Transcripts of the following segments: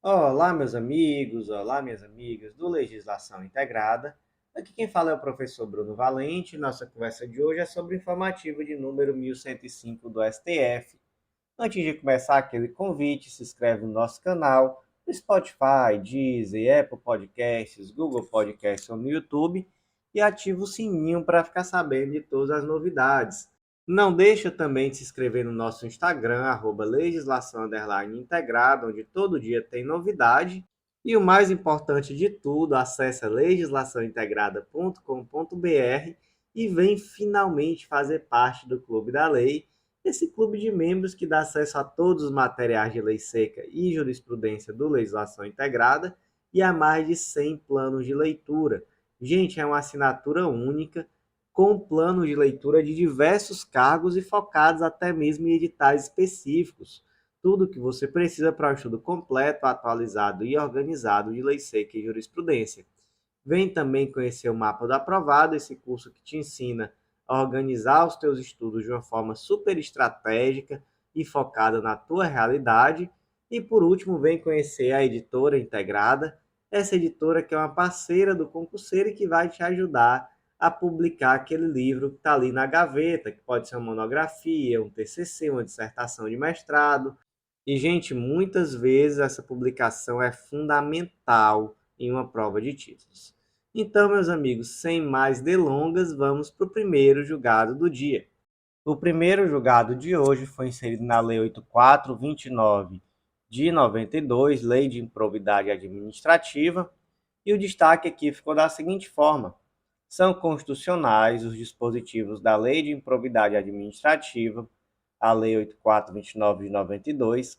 Olá, meus amigos, olá, minhas amigas do Legislação Integrada. Aqui quem fala é o professor Bruno Valente. Nossa conversa de hoje é sobre o informativo de número 1105 do STF. Antes de começar aquele convite, se inscreve no nosso canal, no Spotify, Deezer, Apple Podcasts, Google Podcasts ou no YouTube e ativa o sininho para ficar sabendo de todas as novidades. Não deixa também de se inscrever no nosso Instagram, @legislação_integrada, onde todo dia tem novidade. E o mais importante de tudo, acesse legislaçãointegrada.com.br e vem finalmente fazer parte do Clube da Lei, esse clube de membros que dá acesso a todos os materiais de lei seca e jurisprudência do Legislação Integrada e a mais de 100 planos de leitura. Gente, é uma assinatura única com planos de leitura de diversos cargos e focados até mesmo em editais específicos. Tudo o que você precisa para um estudo completo, atualizado e organizado de lei seca e jurisprudência. Vem também conhecer o Mapa do Aprovado, esse curso que te ensina a organizar os teus estudos de uma forma super estratégica e focada na tua realidade. E por último, vem conhecer a Editora Integrada, essa editora que é uma parceira do concurseiro e que vai te ajudar a publicar aquele livro que está ali na gaveta, que pode ser uma monografia, um TCC, uma dissertação de mestrado. E, gente, muitas vezes essa publicação é fundamental em uma prova de títulos. Então, meus amigos, sem mais delongas, vamos para o primeiro julgado do dia. O primeiro julgado de hoje foi inserido na Lei 8429 de 92, Lei de Improbidade Administrativa, e o destaque aqui ficou da seguinte forma: são constitucionais os dispositivos da Lei de Improbidade Administrativa, a Lei 8429 de 92,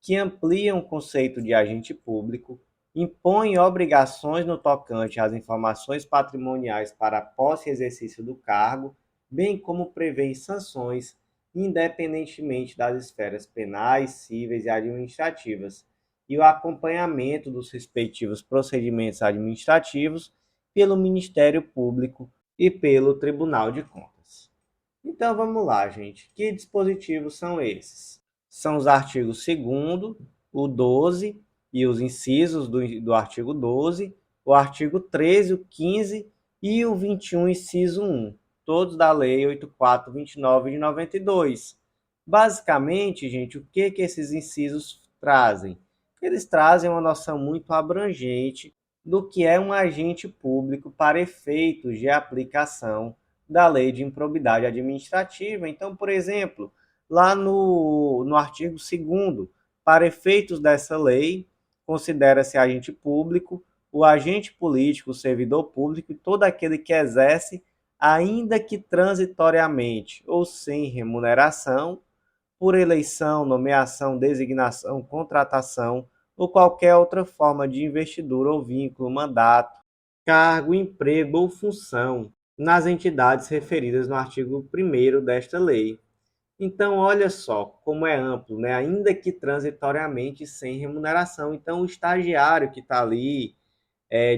que ampliam o conceito de agente público, impõem obrigações no tocante às informações patrimoniais para a posse e exercício do cargo, bem como prevêem sanções, independentemente das esferas penais, cíveis e administrativas, e o acompanhamento dos respectivos procedimentos administrativos pelo Ministério Público e pelo Tribunal de Contas. Então vamos lá, gente. Que dispositivos são esses? São os artigos 2º, o 12 e os incisos do artigo 12, o artigo 13, o 15 e o 21, inciso 1, todos da Lei 8429 de 92. Basicamente, gente, o que esses incisos trazem? Eles trazem uma noção muito abrangente do que é um agente público para efeitos de aplicação da Lei de Improbidade Administrativa. Então, por exemplo, lá no artigo 2º, para efeitos dessa lei, considera-se agente público o agente político, o servidor público e todo aquele que exerce, ainda que transitoriamente ou sem remuneração, por eleição, nomeação, designação, contratação ou qualquer outra forma de investidura ou vínculo, mandato, cargo, emprego ou função nas entidades referidas no artigo 1º desta lei. Então, olha só como é amplo, né? Ainda que transitoriamente sem remuneração. Então, o estagiário que está ali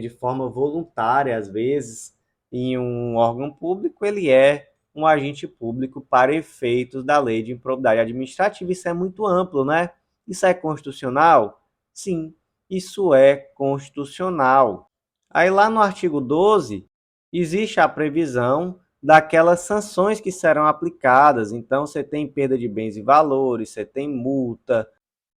de forma voluntária, às vezes, em um órgão público, ele é um agente público para efeitos da Lei de Improbidade Administrativa. Isso é muito amplo, né? Isso é constitucional? Sim, isso é constitucional. Aí lá no artigo 12, existe a previsão daquelas sanções que serão aplicadas. Então, você tem perda de bens e valores, você tem multa,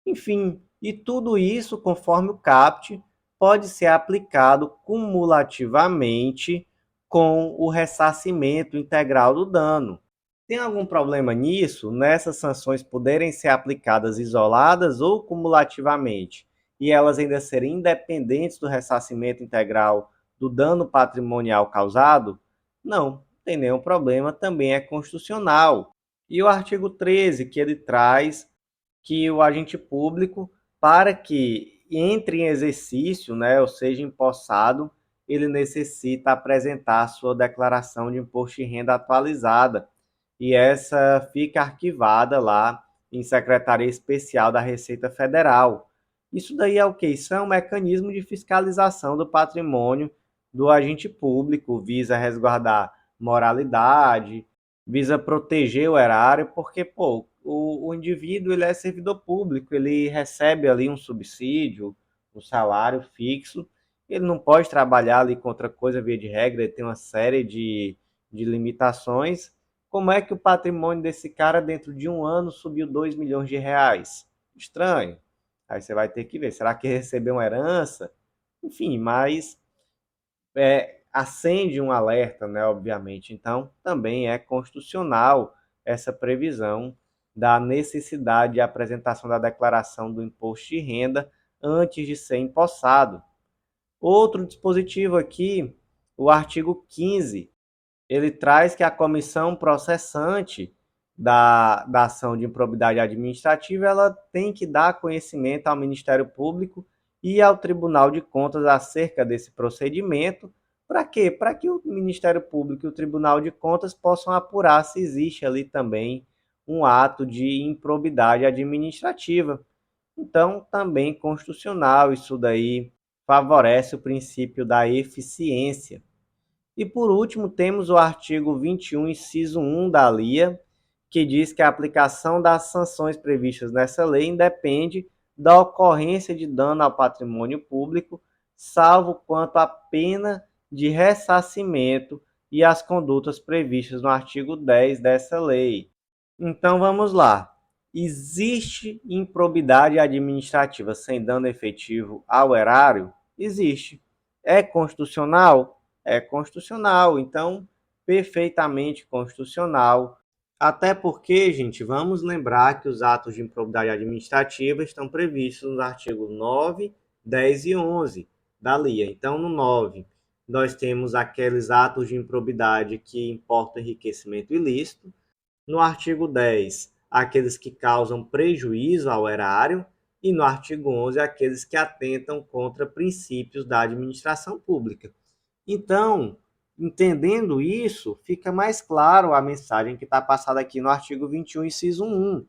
enfim, e tudo isso, conforme o CAPT, pode ser aplicado cumulativamente com o ressarcimento integral do dano. Tem algum problema nisso, nessas sanções poderem ser aplicadas isoladas ou cumulativamente, e elas ainda serem independentes do ressarcimento integral do dano patrimonial causado? Não, tem nenhum problema, também é constitucional. E o artigo 13, que ele traz que o agente público, para que entre em exercício, né, ou seja, empossado, ele necessita apresentar a sua declaração de imposto de renda atualizada. E essa fica arquivada lá em Secretaria Especial da Receita Federal. Isso daí é o que? Isso é um mecanismo de fiscalização do patrimônio do agente público, visa resguardar moralidade, visa proteger o erário, porque, pô, o indivíduo ele é servidor público, ele recebe ali um subsídio, um salário fixo, ele não pode trabalhar ali com outra coisa via de regra, ele tem uma série de limitações. Como é que o patrimônio desse cara dentro de um ano subiu 2 milhões de reais? Estranho. Aí você vai ter que ver, será que recebeu uma herança? Enfim, mas acende um alerta, né, obviamente. Então, também é constitucional essa previsão da necessidade de apresentação da declaração do imposto de renda antes de ser empossado. Outro dispositivo aqui, o artigo 15, ele traz que a comissão processante da ação de improbidade administrativa ela tem que dar conhecimento ao Ministério Público e ao Tribunal de Contas acerca desse procedimento. Para quê? Para que o Ministério Público e o Tribunal de Contas possam apurar se existe ali também um ato de improbidade administrativa. Então, também constitucional, isso daí favorece o princípio da eficiência. E por último, temos o artigo 21, inciso 1 da LIA, que diz que a aplicação das sanções previstas nessa lei independe da ocorrência de dano ao patrimônio público, salvo quanto à pena de ressarcimento e as condutas previstas no artigo 10 dessa lei. Então vamos lá. Existe improbidade administrativa sem dano efetivo ao erário? Existe. É constitucional? É constitucional. Então, perfeitamente constitucional. Até porque, gente, vamos lembrar que os atos de improbidade administrativa estão previstos nos artigos 9, 10 e 11 da LIA. Então, no 9, nós temos aqueles atos de improbidade que importam enriquecimento ilícito. No artigo 10, aqueles que causam prejuízo ao erário, e no artigo 11, aqueles que atentam contra princípios da administração pública. Então, entendendo isso, fica mais claro a mensagem que está passada aqui no artigo 21, inciso 1.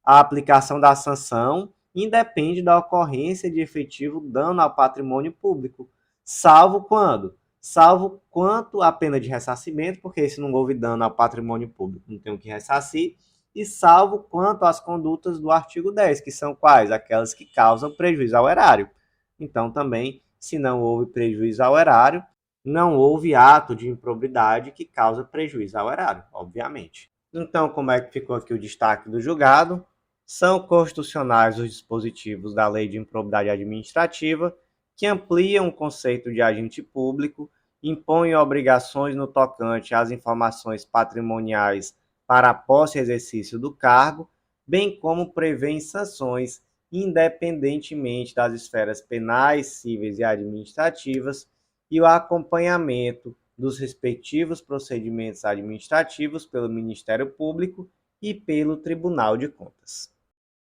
A aplicação da sanção independe da ocorrência de efetivo dano ao patrimônio público, salvo quando? Salvo quanto à pena de ressarcimento, porque se não houve dano ao patrimônio público, não tem o que ressarcir, e salvo quanto às condutas do artigo 10, que são quais? Aquelas que causam prejuízo ao erário. Então, também, se não houve prejuízo ao erário, não houve ato de improbidade que causa prejuízo ao erário, obviamente. Então, como é que ficou aqui o destaque do julgado? São constitucionais os dispositivos da Lei de Improbidade Administrativa que ampliam o conceito de agente público, impõem obrigações no tocante às informações patrimoniais para a posse e exercício do cargo, bem como prevêem sanções independentemente das esferas penais, cíveis e administrativas e o acompanhamento dos respectivos procedimentos administrativos pelo Ministério Público e pelo Tribunal de Contas.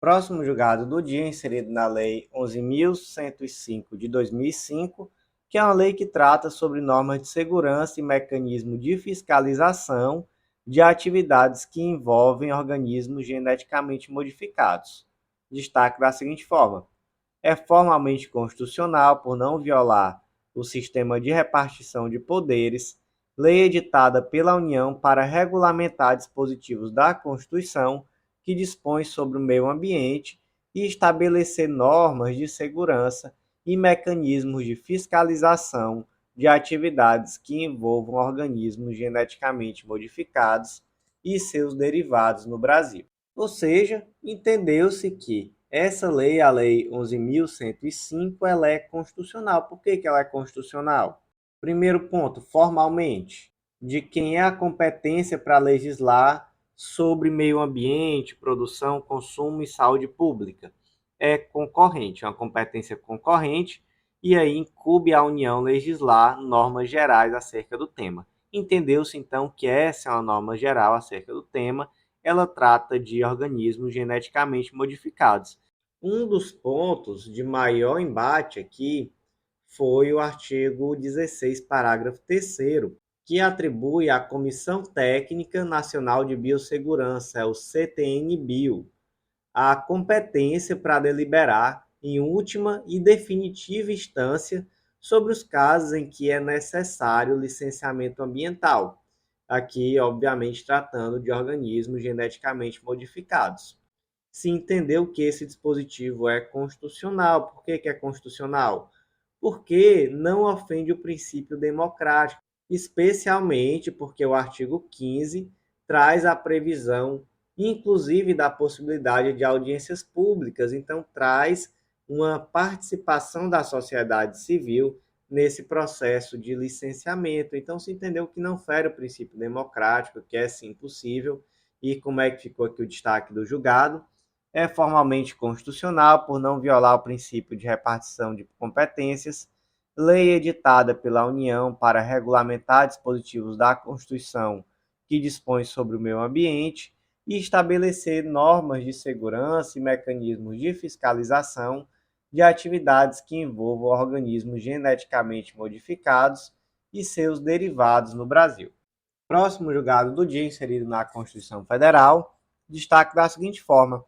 Próximo julgado do dia, inserido na Lei 11.105 de 2005, que é uma lei que trata sobre normas de segurança e mecanismo de fiscalização de atividades que envolvem organismos geneticamente modificados. Destaque da seguinte forma: é formalmente constitucional por não violar o sistema de repartição de poderes, lei editada pela União para regulamentar dispositivos da Constituição que dispõe sobre o meio ambiente e estabelecer normas de segurança e mecanismos de fiscalização de atividades que envolvam organismos geneticamente modificados e seus derivados no Brasil. Ou seja, entendeu-se que essa lei, a Lei 11.105, ela é constitucional. Por que ela é constitucional? Primeiro ponto, formalmente, de quem é a competência para legislar sobre meio ambiente, produção, consumo e saúde pública? É concorrente, é uma competência concorrente, e aí incumbe à União legislar normas gerais acerca do tema. Entendeu-se então que essa é uma norma geral acerca do tema. Ela trata de organismos geneticamente modificados. Um dos pontos de maior embate aqui foi o artigo 16, parágrafo 3º, que atribui à Comissão Técnica Nacional de Biossegurança, o CTN-Bio, a competência para deliberar em última e definitiva instância sobre os casos em que é necessário licenciamento ambiental. Aqui, obviamente, tratando de organismos geneticamente modificados. se entendeu que esse dispositivo é constitucional. Por que que é constitucional? Porque não ofende o princípio democrático, especialmente porque o artigo 15 traz a previsão, inclusive, da possibilidade de audiências públicas, então traz uma participação da sociedade civil nesse processo de licenciamento. Então se entendeu que não fere o princípio democrático, que é sim possível. E como é que ficou aqui o destaque do julgado? É formalmente constitucional por não violar o princípio de repartição de competências, lei editada pela União para regulamentar dispositivos da Constituição que dispõe sobre o meio ambiente e estabelecer normas de segurança e mecanismos de fiscalização de atividades que envolvam organismos geneticamente modificados e seus derivados no Brasil. Próximo julgado do dia, inserido na Constituição Federal, destaque da seguinte forma: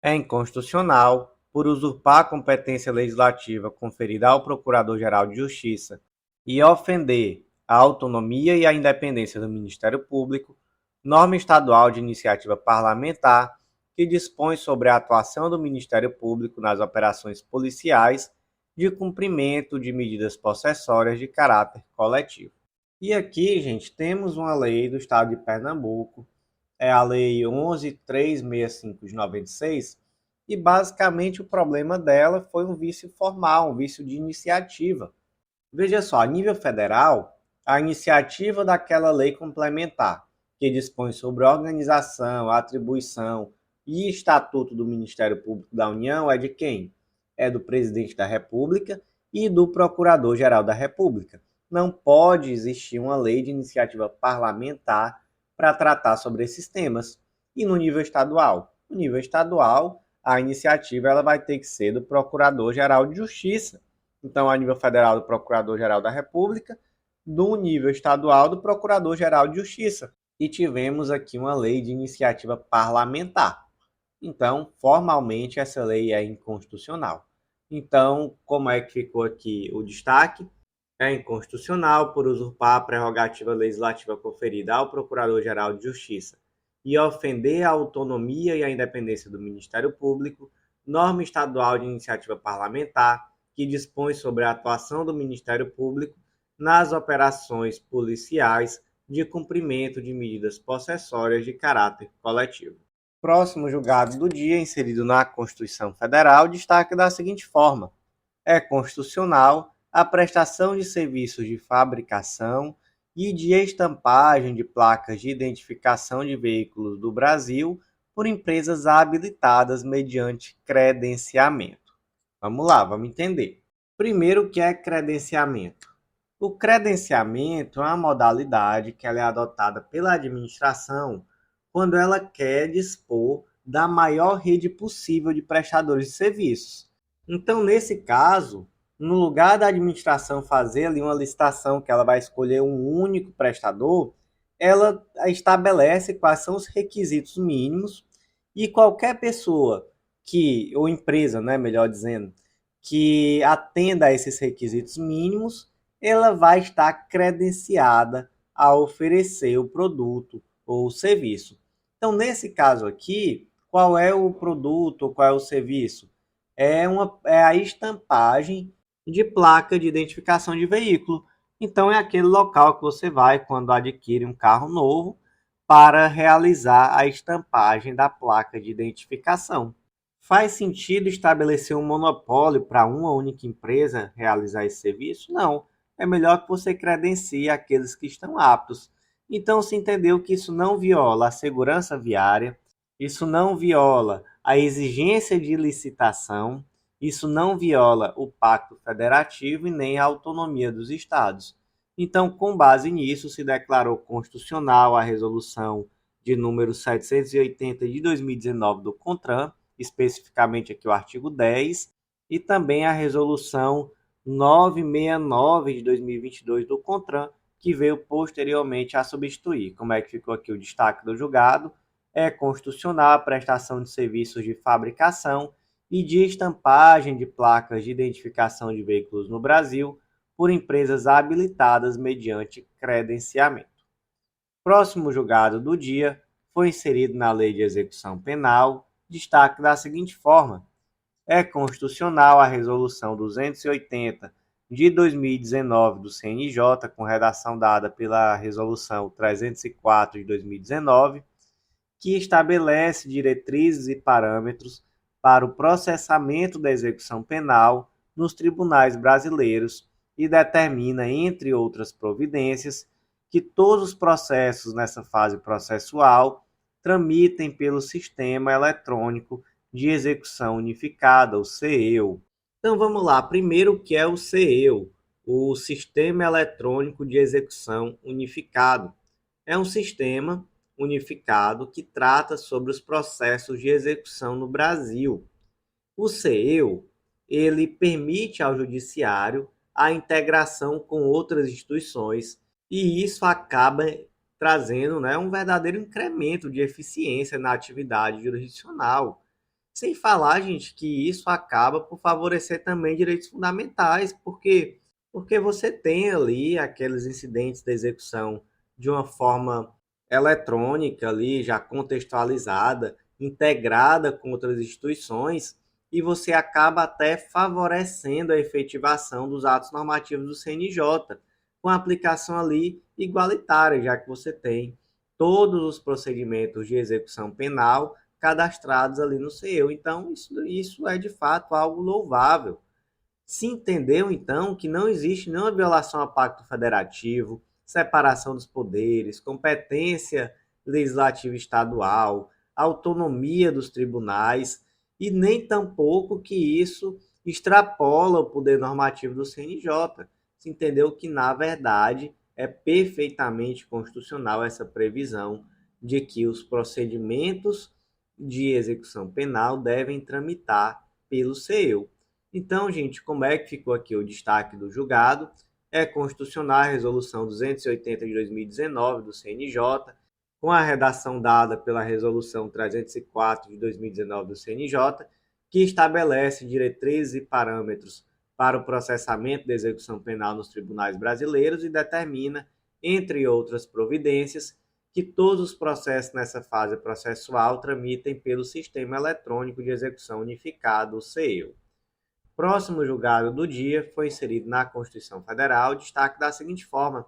é inconstitucional, por usurpar a competência legislativa conferida ao Procurador-Geral de Justiça e ofender a autonomia e a independência do Ministério Público, norma estadual de iniciativa parlamentar que dispõe sobre a atuação do Ministério Público nas operações policiais de cumprimento de medidas possessórias de caráter coletivo. E aqui, gente, temos uma lei do Estado de Pernambuco, é a Lei 11.365 de 96, e basicamente o problema dela foi um vício formal, um vício de iniciativa. Veja só, a nível federal, a iniciativa daquela lei complementar, que dispõe sobre a organização, a atribuição e estatuto do Ministério Público da União, é de quem? É do Presidente da República e do Procurador-Geral da República. Não pode existir uma lei de iniciativa parlamentar para tratar sobre esses temas. E no nível estadual? No nível estadual, a iniciativa ela vai ter que ser do Procurador-Geral de Justiça. Então, a nível federal, do Procurador-Geral da República, no nível estadual, do Procurador-Geral de Justiça. E tivemos aqui uma lei de iniciativa parlamentar. Então, formalmente, essa lei é inconstitucional. Então, como é que ficou aqui o destaque? É inconstitucional por usurpar a prerrogativa legislativa conferida ao Procurador-Geral de Justiça e ofender a autonomia e a independência do Ministério Público, norma estadual de iniciativa parlamentar que dispõe sobre a atuação do Ministério Público nas operações policiais de cumprimento de medidas possessórias de caráter coletivo. Próximo julgado do dia, inserido na Constituição Federal, destaca da seguinte forma: é constitucional a prestação de serviços de fabricação e de estampagem de placas de identificação de veículos do Brasil por empresas habilitadas mediante credenciamento. Vamos lá, vamos entender. Primeiro, o que é credenciamento? O credenciamento é uma modalidade que ela é adotada pela administração quando ela quer dispor da maior rede possível de prestadores de serviços. Então, nesse caso, no lugar da administração fazer ali uma licitação que ela vai escolher um único prestador, ela estabelece quais são os requisitos mínimos e qualquer pessoa que, ou empresa, né, melhor dizendo, que atenda a esses requisitos mínimos, ela vai estar credenciada a oferecer o produto ou o serviço. Então, nesse caso aqui, qual é o produto ou qual é o serviço? É a estampagem de placa de identificação de veículo. Então, é aquele local que você vai quando adquire um carro novo para realizar a estampagem da placa de identificação. Faz sentido estabelecer um monopólio para uma única empresa realizar esse serviço? Não. É melhor que você credencie aqueles que estão aptos. Então, se entendeu que isso não viola a segurança viária, isso não viola a exigência de licitação, isso não viola o Pacto Federativo e nem a autonomia dos Estados. Então, com base nisso, se declarou constitucional a resolução de número 780 de 2019 do CONTRAN, especificamente aqui o artigo 10, e também a resolução 969 de 2022 do CONTRAN, que veio posteriormente a substituir. Como é que ficou aqui o destaque do julgado? É constitucional a prestação de serviços de fabricação e de estampagem de placas de identificação de veículos no Brasil por empresas habilitadas mediante credenciamento. Próximo julgado do dia foi inserido na Lei de Execução Penal, destaque da seguinte forma: é constitucional a Resolução 280 de 2019 do CNJ, com redação dada pela Resolução 304 de 2019, que estabelece diretrizes e parâmetros para o processamento da execução penal nos tribunais brasileiros e determina, entre outras providências, que todos os processos nessa fase processual tramitem pelo Sistema Eletrônico de Execução Unificada, o CEU. Então vamos lá, primeiro o que é o CEU, o Sistema Eletrônico de Execução Unificado. É um sistema unificado que trata sobre os processos de execução no Brasil. O CEU, ele permite ao judiciário a integração com outras instituições e isso acaba trazendo, né, um verdadeiro incremento de eficiência na atividade jurisdicional. Sem falar, gente, que isso acaba por favorecer também direitos fundamentais, porque você tem ali aqueles incidentes da execução de uma forma eletrônica ali, já contextualizada, integrada com outras instituições, e você acaba até favorecendo a efetivação dos atos normativos do CNJ, com a aplicação ali igualitária, já que você tem todos os procedimentos de execução penal cadastrados ali no CEU. Então, isso é de fato algo louvável. Se entendeu, então, que não existe nenhuma violação ao Pacto Federativo, separação dos poderes, competência legislativa estadual, autonomia dos tribunais, e nem tampouco que isso extrapola o poder normativo do CNJ. Se entendeu que, na verdade, é perfeitamente constitucional essa previsão de que os procedimentos de execução penal devem tramitar pelo CEU. Então, gente, como é que ficou aqui o destaque do julgado? É constitucional a Resolução 280 de 2019 do CNJ, com a redação dada pela Resolução 304 de 2019 do CNJ, que estabelece diretrizes e parâmetros para o processamento da execução penal nos tribunais brasileiros e determina, entre outras providências, que todos os processos nessa fase processual tramitem pelo Sistema Eletrônico de Execução Unificado, o CEU. Próximo julgado do dia foi inserido na Constituição Federal, destaque da seguinte forma: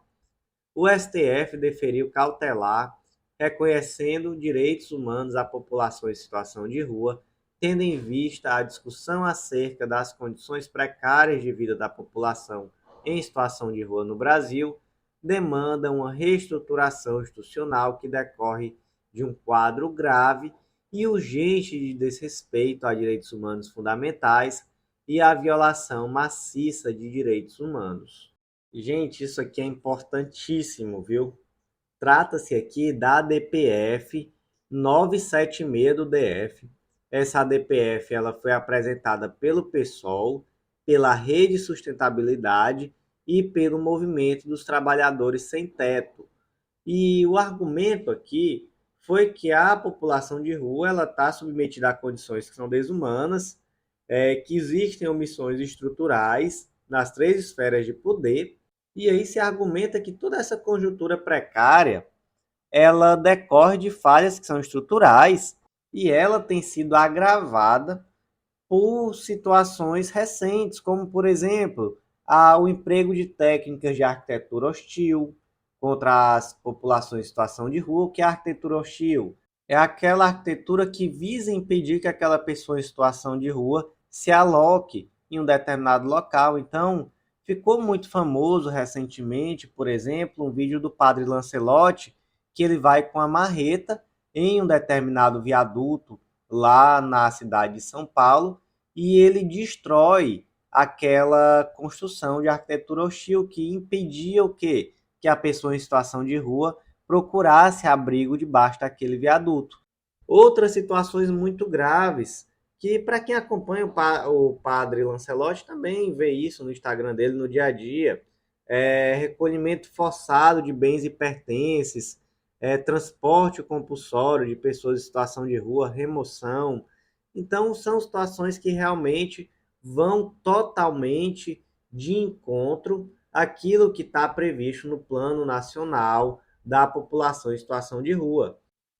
o STF deferiu cautelar, reconhecendo direitos humanos à população em situação de rua, tendo em vista a discussão acerca das condições precárias de vida da população em situação de rua no Brasil, demanda uma reestruturação institucional que decorre de um quadro grave e urgente de desrespeito a direitos humanos fundamentais e a violação maciça de direitos humanos. Gente, isso aqui é importantíssimo, viu? Trata-se aqui da ADPF 976 do DF. Essa ADPF ela foi apresentada pelo PSOL, pela Rede Sustentabilidade e pelo Movimento dos Trabalhadores Sem Teto. E o argumento aqui foi que a população de rua ela está submetida a condições que são desumanas, que existem omissões estruturais nas três esferas de poder, e aí se argumenta que toda essa conjuntura precária ela decorre de falhas que são estruturais e ela tem sido agravada por situações recentes, como, por exemplo, o emprego de técnicas de arquitetura hostil contra as populações em situação de rua. O que é arquitetura hostil? É aquela arquitetura que visa impedir que aquela pessoa em situação de rua se aloque em um determinado local. Então, ficou muito famoso recentemente, por exemplo, um vídeo do padre Lancelotti, que ele vai com a marreta em um determinado viaduto lá na cidade de São Paulo e ele destrói aquela construção de arquitetura hostil que impedia o quê? Que a pessoa em situação de rua procurasse abrigo debaixo daquele viaduto. Outras situações muito graves, que para quem acompanha o padre Lancelotti também vê isso no Instagram dele no dia a dia, recolhimento forçado de bens e pertences, transporte compulsório de pessoas em situação de rua, remoção. Então, são situações que realmente vão totalmente de encontro àquilo que está previsto no Plano Nacional da População em Situação de Rua.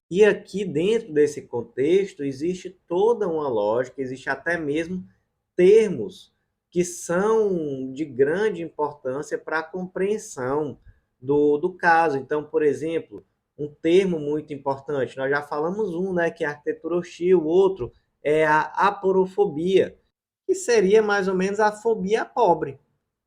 E aqui, dentro desse contexto, existe toda uma lógica, existe até mesmo termos que são de grande importância para a compreensão do caso. Então, por exemplo, um termo muito importante, nós já falamos um, né, que é a arquitetura hostil, o outro é a aporofobia, que seria mais ou menos a fobia pobre,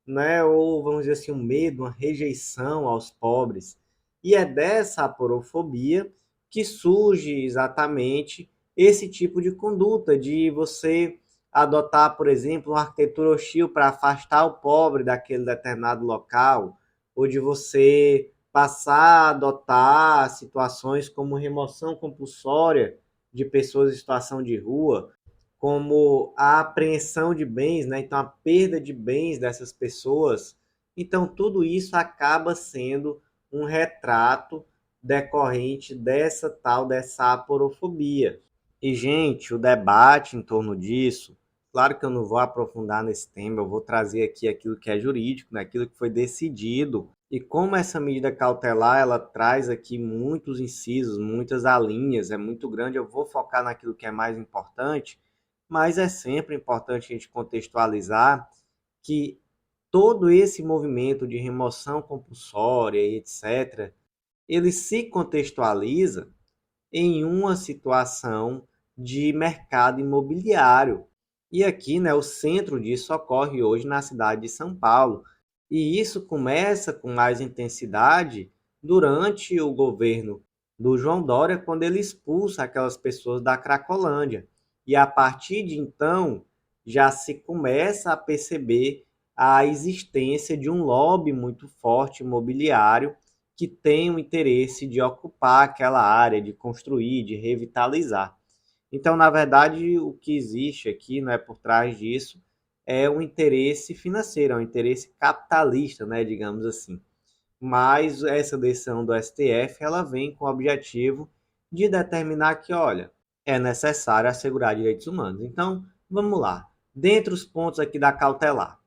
né? Ou vamos dizer assim, um medo, uma rejeição aos pobres. E é dessa aporofobia que surge exatamente esse tipo de conduta, de você adotar, por exemplo, uma arquitetura hostil para afastar o pobre daquele determinado local, ou de você passar a adotar situações como remoção compulsória de pessoas em situação de rua, como a apreensão de bens, né? Então a perda de bens dessas pessoas. Então tudo isso acaba sendo um retrato decorrente dessa aporofobia. E gente, o debate em torno disso, claro que eu não vou aprofundar nesse tema, eu vou trazer aqui aquilo que é jurídico, né? Aquilo que foi decidido. E como essa medida cautelar, ela traz aqui muitos incisos, muitas alíneas, é muito grande, eu vou focar naquilo que é mais importante, mas é sempre importante a gente contextualizar que todo esse movimento de remoção compulsória e etc., ele se contextualiza em uma situação de mercado imobiliário. E aqui, né, o centro disso ocorre hoje na cidade de São Paulo. E isso começa com mais intensidade durante o governo do João Dória, quando ele expulsa aquelas pessoas da Cracolândia. E a partir de então, já se começa a perceber a existência de um lobby muito forte imobiliário que tem o interesse de ocupar aquela área, de construir, de revitalizar. Então, na verdade, o que existe aqui, né, por trás disso, é um interesse financeiro, é um interesse capitalista, né, digamos assim. Mas essa decisão do STF, ela vem com o objetivo de determinar que, olha, é necessário assegurar direitos humanos. Então, vamos lá. Dentre os pontos aqui da cautelar,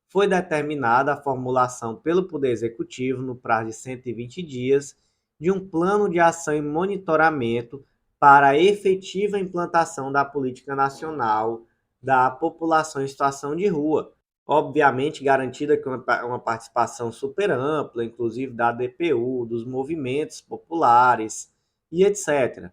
foi determinada a formulação pelo Poder Executivo, no prazo de 120 dias, de um plano de ação e monitoramento para a efetiva implantação da política nacional da população em situação de rua. Obviamente, garantida com uma participação super ampla, inclusive da DPU, dos movimentos populares e etc.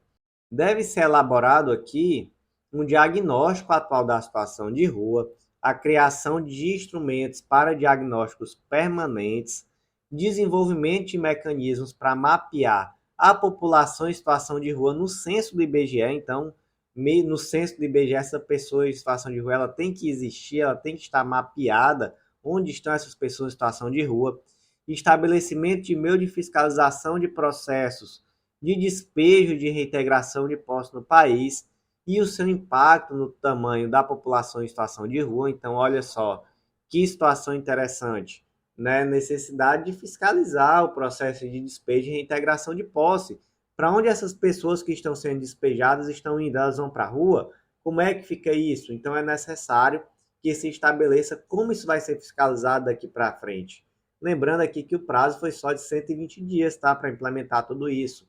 Deve ser elaborado aqui um diagnóstico atual da situação de rua, a criação de instrumentos para diagnósticos permanentes, desenvolvimento de mecanismos para mapear a população em situação de rua no censo do IBGE. Então, no censo do IBGE, essa pessoa em situação de rua ela tem que existir, ela tem que estar mapeada onde estão essas pessoas em situação de rua. Estabelecimento de meio de fiscalização de processos de despejo de reintegração de posse no país e o seu impacto no tamanho da população em situação de rua. Então, olha só, que situação interessante, né? Necessidade de fiscalizar o processo de despejo e reintegração de posse. Para onde essas pessoas que estão sendo despejadas estão indo? Elas vão para a rua? Como é que fica isso? Então, é necessário que se estabeleça como isso vai ser fiscalizado daqui para frente. Lembrando aqui que o prazo foi só de 120 dias, tá? Para implementar tudo isso.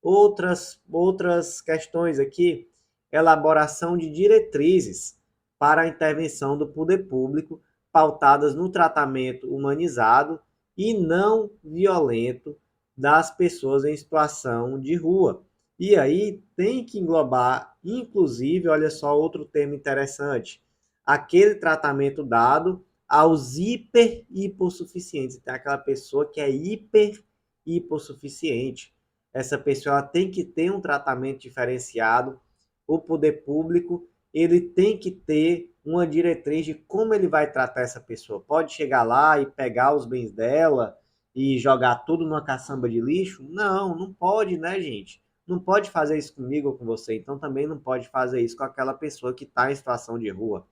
Outras questões aqui, elaboração de diretrizes para a intervenção do poder público pautadas no tratamento humanizado e não violento das pessoas em situação de rua. E aí tem que englobar, inclusive, olha só outro termo interessante, aquele tratamento dado aos hipossuficientes. Tem aquela pessoa que é hipossuficiente. Essa pessoa tem que ter um tratamento diferenciado. O poder público ele tem que ter uma diretriz de como ele vai tratar essa pessoa. Pode chegar lá e pegar os bens dela e jogar tudo numa caçamba de lixo? Não, não pode, né, gente? Não pode fazer isso comigo ou com você. Então também não pode fazer isso com aquela pessoa que está em situação de rua.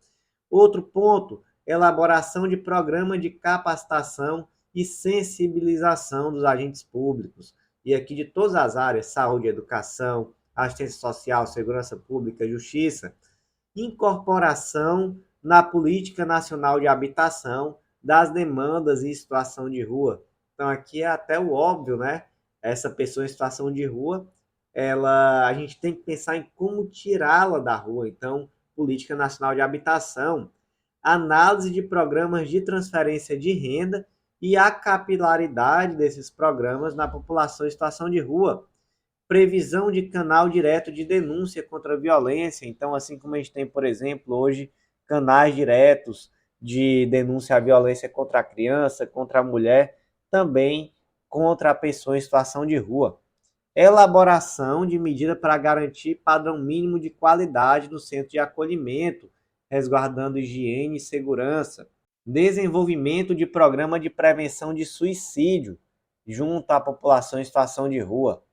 Outro ponto, elaboração de programa de capacitação e sensibilização dos agentes públicos e aqui de todas as áreas, saúde, educação, assistência social, segurança pública, justiça, incorporação na política nacional de habitação das demandas em situação de rua. Então aqui é até o óbvio, né? Essa pessoa em situação de rua, a gente tem que pensar em como tirá-la da rua. Então, Política Nacional de Habitação, análise de programas de transferência de renda e a capilaridade desses programas na população em situação de rua, previsão de canal direto de denúncia contra a violência. Então, assim como a gente tem, por exemplo, hoje, canais diretos de denúncia à violência contra a criança, contra a mulher, também contra a pessoa em situação de rua. Elaboração de medida para garantir padrão mínimo de qualidade no centro de acolhimento, resguardando higiene e segurança. Desenvolvimento de programa de prevenção de suicídio junto à população em situação de rua.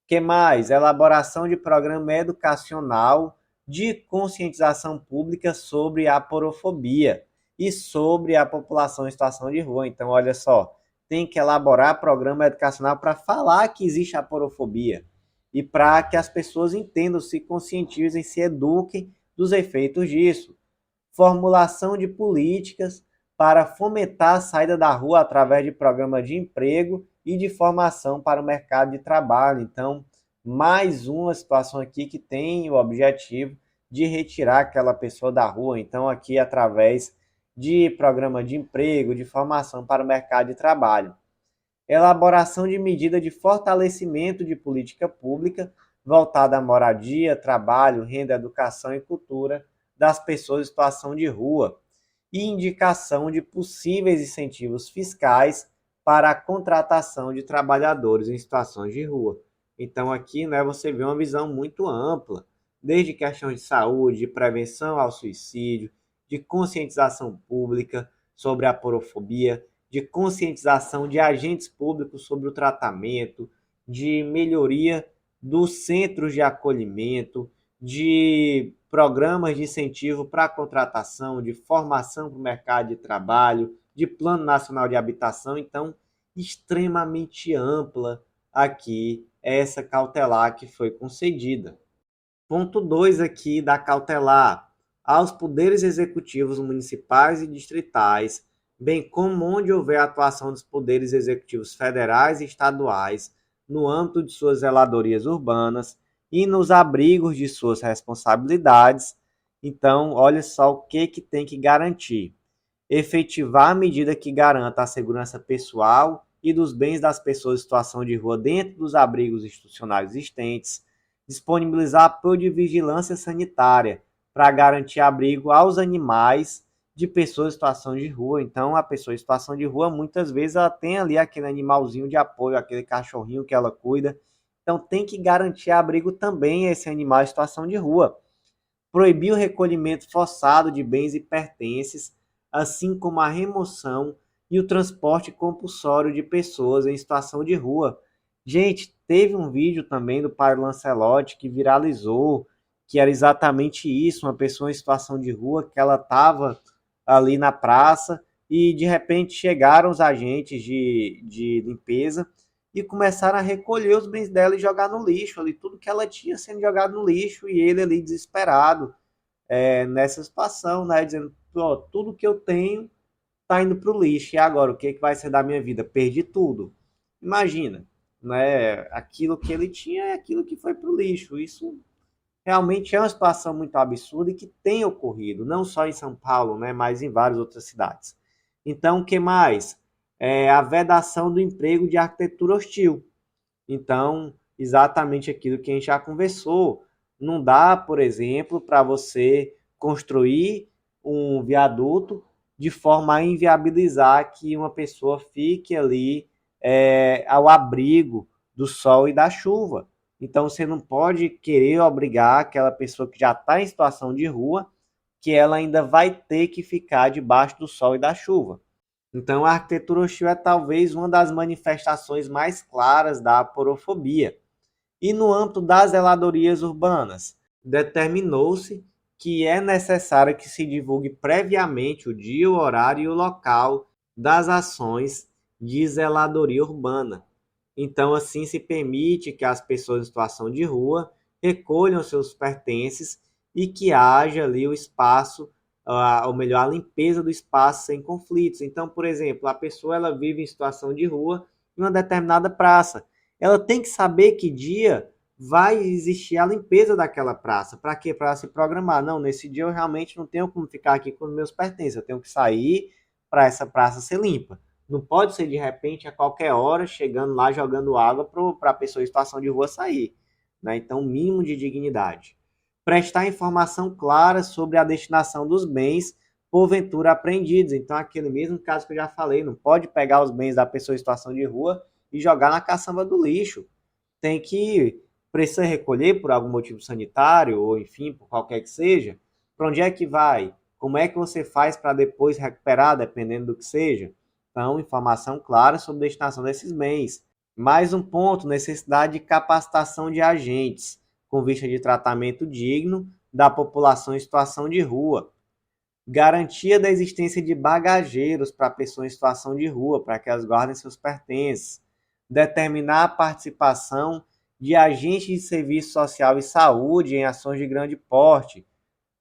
Que mais? Elaboração de programa educacional de conscientização pública sobre a aporofobia e sobre a população em situação de rua. Então, olha só, tem que elaborar programa educacional para falar que existe aporofobia e para que as pessoas entendam, se conscientizem, se eduquem dos efeitos disso. Formulação de políticas para fomentar a saída da rua através de programas de emprego e de formação para o mercado de trabalho. Então, mais uma situação aqui que tem o objetivo de retirar aquela pessoa da rua. Então, aqui através de programa de emprego, de formação para o mercado de trabalho. Elaboração de medida de fortalecimento de política pública voltada à moradia, trabalho, renda, educação e cultura das pessoas em situação de rua e indicação de possíveis incentivos fiscais para a contratação de trabalhadores em situações de rua. Então aqui, né, você vê uma visão muito ampla, desde questões de saúde, de prevenção ao suicídio, de conscientização pública sobre a aporofobia, de conscientização de agentes públicos sobre o tratamento, de melhoria dos centros de acolhimento, de programas de incentivo para a contratação, de formação para o mercado de trabalho, de Plano Nacional de Habitação. Então, extremamente ampla aqui essa cautelar que foi concedida. Ponto 2 aqui da cautelar: aos poderes executivos municipais e distritais, bem como onde houver atuação dos poderes executivos federais e estaduais, no âmbito de suas zeladorias urbanas e nos abrigos de suas responsabilidades. Então, olha só o que tem que garantir: efetivar a medida que garanta a segurança pessoal e dos bens das pessoas em situação de rua dentro dos abrigos institucionais existentes, disponibilizar apoio de vigilância sanitária para garantir abrigo aos animais de pessoas em situação de rua. Então, a pessoa em situação de rua, muitas vezes, ela tem ali aquele animalzinho de apoio, aquele cachorrinho que ela cuida. Então, tem que garantir abrigo também a esse animal em situação de rua. Proibir o recolhimento forçado de bens e pertences, assim como a remoção e o transporte compulsório de pessoas em situação de rua. Gente, teve um vídeo também do Padre Lancelotti que viralizou, que era exatamente isso, uma pessoa em situação de rua, que ela estava ali na praça e de repente chegaram os agentes de limpeza e começaram a recolher os bens dela e jogar no lixo, ali tudo que ela tinha sendo jogado no lixo, e ele ali desesperado nessa situação, né, dizendo, tudo que eu tenho está indo para o lixo, e agora o que vai ser da minha vida? Perdi tudo. Imagina, né, aquilo que ele tinha é aquilo que foi para o lixo. Isso realmente é uma situação muito absurda e que tem ocorrido, não só em São Paulo, né, mas em várias outras cidades. Então, o que mais? A vedação do emprego de arquitetura hostil. Então, exatamente aquilo que a gente já conversou. Não dá, por exemplo, para você construir um viaduto de forma a inviabilizar que uma pessoa fique ali ao abrigo do sol e da chuva. Então, você não pode querer obrigar aquela pessoa que já está em situação de rua, que ela ainda vai ter que ficar debaixo do sol e da chuva. Então, a arquitetura hostil é talvez uma das manifestações mais claras da aporofobia. E no âmbito das zeladorias urbanas, determinou-se que é necessário que se divulgue previamente o dia, o horário e o local das ações de zeladoria urbana. Então, assim se permite que as pessoas em situação de rua recolham seus pertences e que haja ali o espaço, ou melhor, a limpeza do espaço sem conflitos. Então, por exemplo, a pessoa ela vive em situação de rua em uma determinada praça. Ela tem que saber que dia vai existir a limpeza daquela praça. Para quê? Para se programar. Não, nesse dia eu realmente não tenho como ficar aqui com os meus pertences. Eu tenho que sair para essa praça ser limpa. Não pode ser de repente a qualquer hora chegando lá jogando água para a pessoa em situação de rua sair. Né? Então, mínimo de dignidade. Prestar informação clara sobre a destinação dos bens porventura apreendidos. Então, aquele mesmo caso que eu já falei, não pode pegar os bens da pessoa em situação de rua e jogar na caçamba do lixo. Tem que precisa recolher por algum motivo sanitário, ou enfim, por qualquer que seja, para onde é que vai? Como é que você faz para depois recuperar, dependendo do que seja? Então, informação clara sobre a destinação desses bens. Mais um ponto, necessidade de capacitação de agentes, com vista de tratamento digno da população em situação de rua. Garantia da existência de bagageiros para pessoas em situação de rua, para que elas guardem seus pertences. Determinar a participação de agentes de serviço social e saúde em ações de grande porte.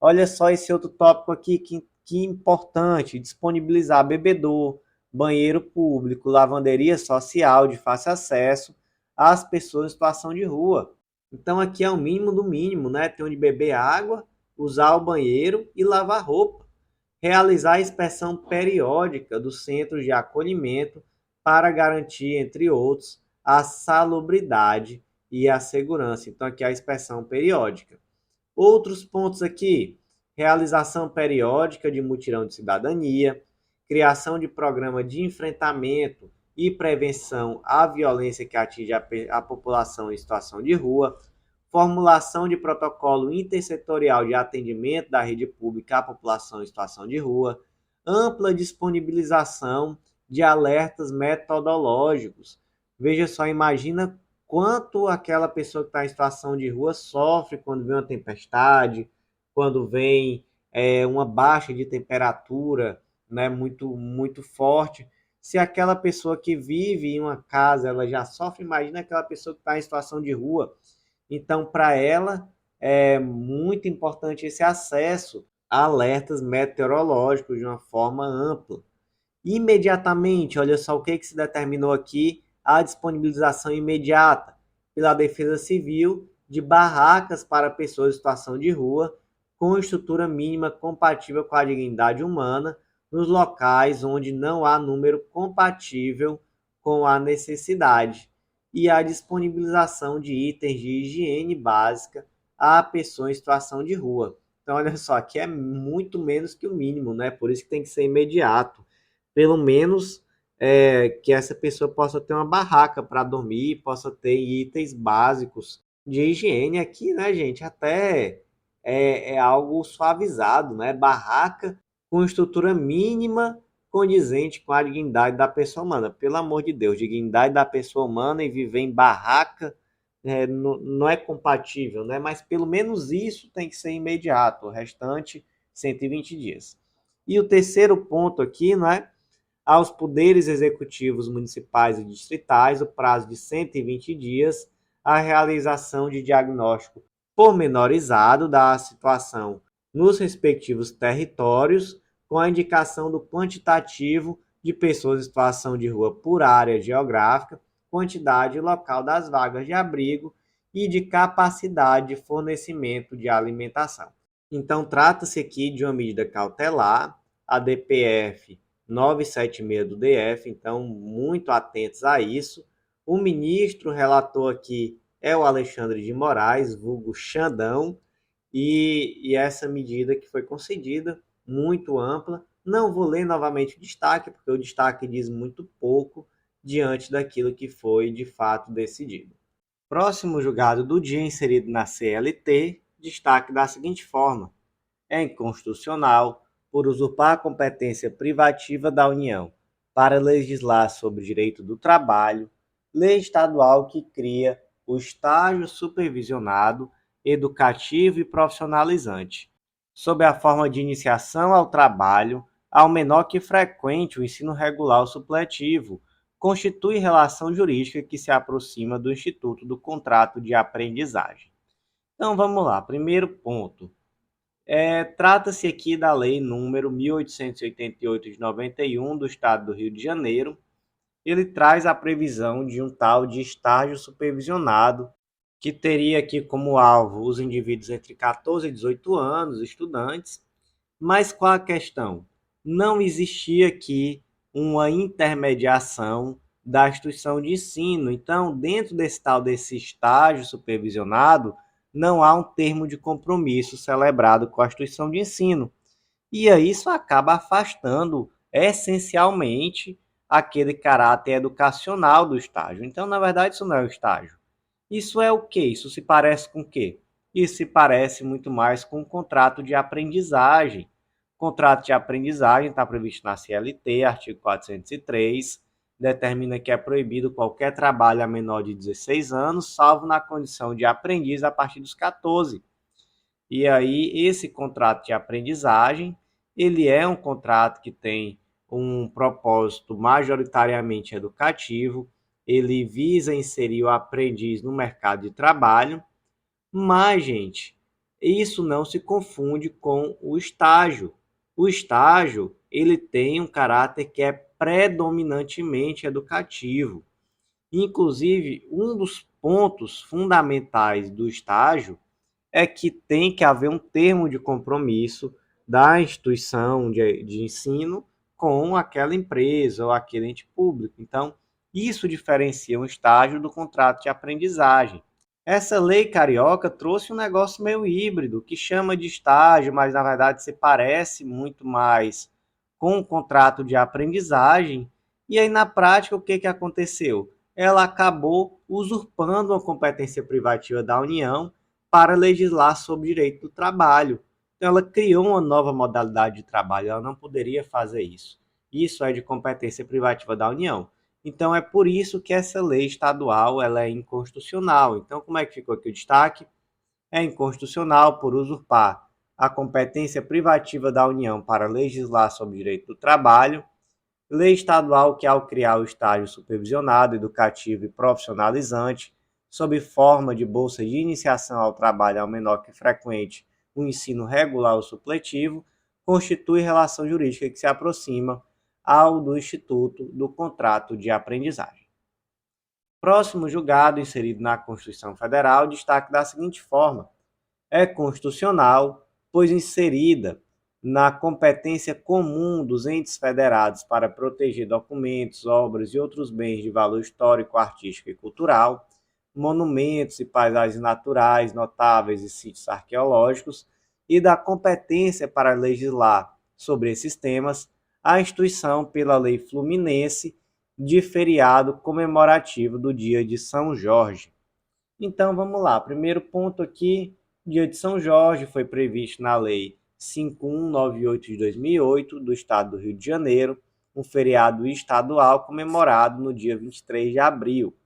Olha só esse outro tópico aqui que importante, disponibilizar bebedouro, banheiro público, lavanderia social de fácil acesso às pessoas em situação de rua. Então aqui é o mínimo do mínimo, né? Ter onde beber água, usar o banheiro e lavar roupa. Realizar a inspeção periódica dos centros de acolhimento para garantir, entre outros, a salubridade e a segurança. Então, aqui é a inspeção periódica. Outros pontos aqui: realização periódica de mutirão de cidadania, criação de programa de enfrentamento e prevenção à violência que atinge a população em situação de rua, formulação de protocolo intersetorial de atendimento da rede pública à população em situação de rua, ampla disponibilização de alertas metodológicos. Veja só, imagina quanto aquela pessoa que está em situação de rua sofre quando vem uma tempestade, quando vem uma baixa de temperatura, né, muito forte. Se aquela pessoa que vive em uma casa ela já sofre, imagina aquela pessoa que está em situação de rua. Então, para ela, é muito importante esse acesso a alertas meteorológicos de uma forma ampla. Imediatamente, olha só o que se determinou aqui, a disponibilização imediata pela Defesa Civil de barracas para pessoas em situação de rua, com estrutura mínima compatível com a dignidade humana, nos locais onde não há número compatível com a necessidade, e a disponibilização de itens de higiene básica a pessoas em situação de rua. Então, olha só, aqui é muito menos que o mínimo, né? Por isso que tem que ser imediato. Pelo menos que essa pessoa possa ter uma barraca para dormir, possa ter itens básicos de higiene aqui, né, gente? Até é algo suavizado, né? Barraca com estrutura mínima condizente com a dignidade da pessoa humana. Pelo amor de Deus, dignidade da pessoa humana e viver em barraca não é compatível, né? Mas pelo menos isso tem que ser imediato, o restante 120 dias. E o terceiro ponto aqui, não é? Aos poderes executivos municipais e distritais o prazo de 120 dias a realização de diagnóstico pormenorizado da situação nos respectivos territórios, com a indicação do quantitativo de pessoas em situação de rua por área geográfica, quantidade e local das vagas de abrigo e de capacidade de fornecimento de alimentação. Então, trata-se aqui de uma medida cautelar, a DPF 976 do DF, então muito atentos a isso. O ministro relator aqui é o Alexandre de Moraes, vulgo Xandão, e essa medida que foi concedida, muito ampla. Não vou ler novamente o destaque, porque o destaque diz muito pouco diante daquilo que foi de fato decidido. Próximo julgado do dia inserido na CLT, destaque da seguinte forma: é inconstitucional por usurpar a competência privativa da União para legislar sobre o direito do trabalho, lei estadual que cria o estágio supervisionado, educativo e profissionalizante, sob a forma de iniciação ao trabalho, ao menor que frequente o ensino regular ou supletivo, constitui relação jurídica que se aproxima do Instituto do Contrato de Aprendizagem. Então vamos lá, primeiro ponto. Trata-se aqui da Lei número 1888 de 91 do Estado do Rio de Janeiro. Ele traz a previsão de um tal de estágio supervisionado, que teria aqui como alvo os indivíduos entre 14 e 18 anos, estudantes, mas qual a questão? Não existia aqui uma intermediação da instituição de ensino. Então, dentro desse estágio supervisionado, não há um termo de compromisso celebrado com a instituição de ensino. E aí isso acaba afastando essencialmente aquele caráter educacional do estágio. Então, na verdade, isso não é um estágio. Isso é o quê? Isso se parece com o quê? Isso se parece muito mais com um contrato de aprendizagem. O contrato de aprendizagem está previsto na CLT, artigo 403, determina que é proibido qualquer trabalho a menor de 16 anos, salvo na condição de aprendiz a partir dos 14. E aí, esse contrato de aprendizagem, ele é um contrato que tem um propósito majoritariamente educativo, ele visa inserir o aprendiz no mercado de trabalho, mas, gente, isso não se confunde com o estágio. O estágio, ele tem um caráter que é predominantemente educativo. Inclusive, um dos pontos fundamentais do estágio é que tem que haver um termo de compromisso da instituição de ensino com aquela empresa ou aquele ente público. Então, isso diferencia um estágio do contrato de aprendizagem. Essa lei carioca trouxe um negócio meio híbrido, que chama de estágio, mas na verdade se parece muito mais com um contrato de aprendizagem. E aí, na prática, o que aconteceu? Ela acabou usurpando uma competência privativa da União para legislar sobre direito do trabalho. Então, ela criou uma nova modalidade de trabalho, ela não poderia fazer isso. Isso é de competência privativa da União. Então, é por isso que essa lei estadual ela é inconstitucional. Então, como é que ficou aqui o destaque? É inconstitucional por usurpar a competência privativa da União para legislar sobre direito do trabalho, lei estadual que, ao criar o estágio supervisionado, educativo e profissionalizante, sob forma de bolsa de iniciação ao trabalho ao menor que frequente o ensino regular ou supletivo, constitui relação jurídica que se aproxima ao do Instituto do Contrato de Aprendizagem. Próximo julgado, inserido na Constituição Federal, destaque da seguinte forma: é constitucional, pois inserida na competência comum dos entes federados para proteger documentos, obras e outros bens de valor histórico, artístico e cultural, monumentos e paisagens naturais notáveis e sítios arqueológicos, e da competência para legislar sobre esses temas, a instituição pela Lei Fluminense de feriado comemorativo do Dia de São Jorge. Então vamos lá, primeiro ponto aqui, Dia de São Jorge foi previsto na Lei 5198 de 2008 do Estado do Rio de Janeiro, um feriado estadual comemorado no dia 23 de abril.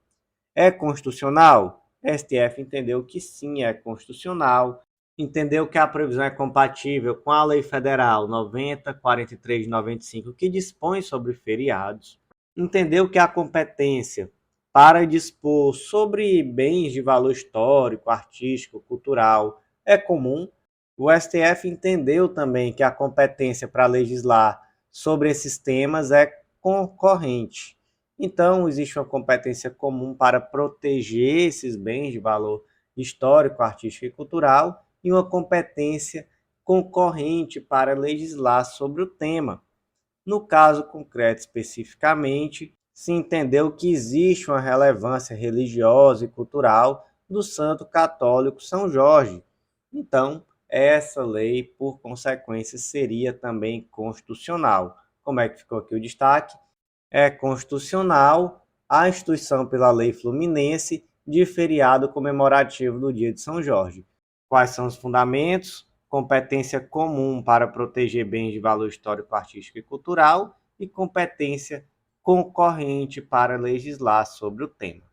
É constitucional? STF entendeu que sim, é constitucional, entendeu que a previsão é compatível com a Lei Federal 90.43 de 95, que dispõe sobre feriados, entendeu que a competência para dispor sobre bens de valor histórico, artístico, cultural é comum. O STF entendeu também que a competência para legislar sobre esses temas é concorrente. Então, existe uma competência comum para proteger esses bens de valor histórico, artístico e cultural e uma competência concorrente para legislar sobre o tema. No caso concreto especificamente, se entendeu que existe uma relevância religiosa e cultural do santo católico São Jorge. Então, essa lei, por consequência, seria também constitucional. Como é que ficou aqui o destaque? É constitucional a instituição pela Lei Fluminense de feriado comemorativo do Dia de São Jorge. Quais são os fundamentos? Competência comum para proteger bens de valor histórico, artístico e cultural e competência concorrente para legislar sobre o tema.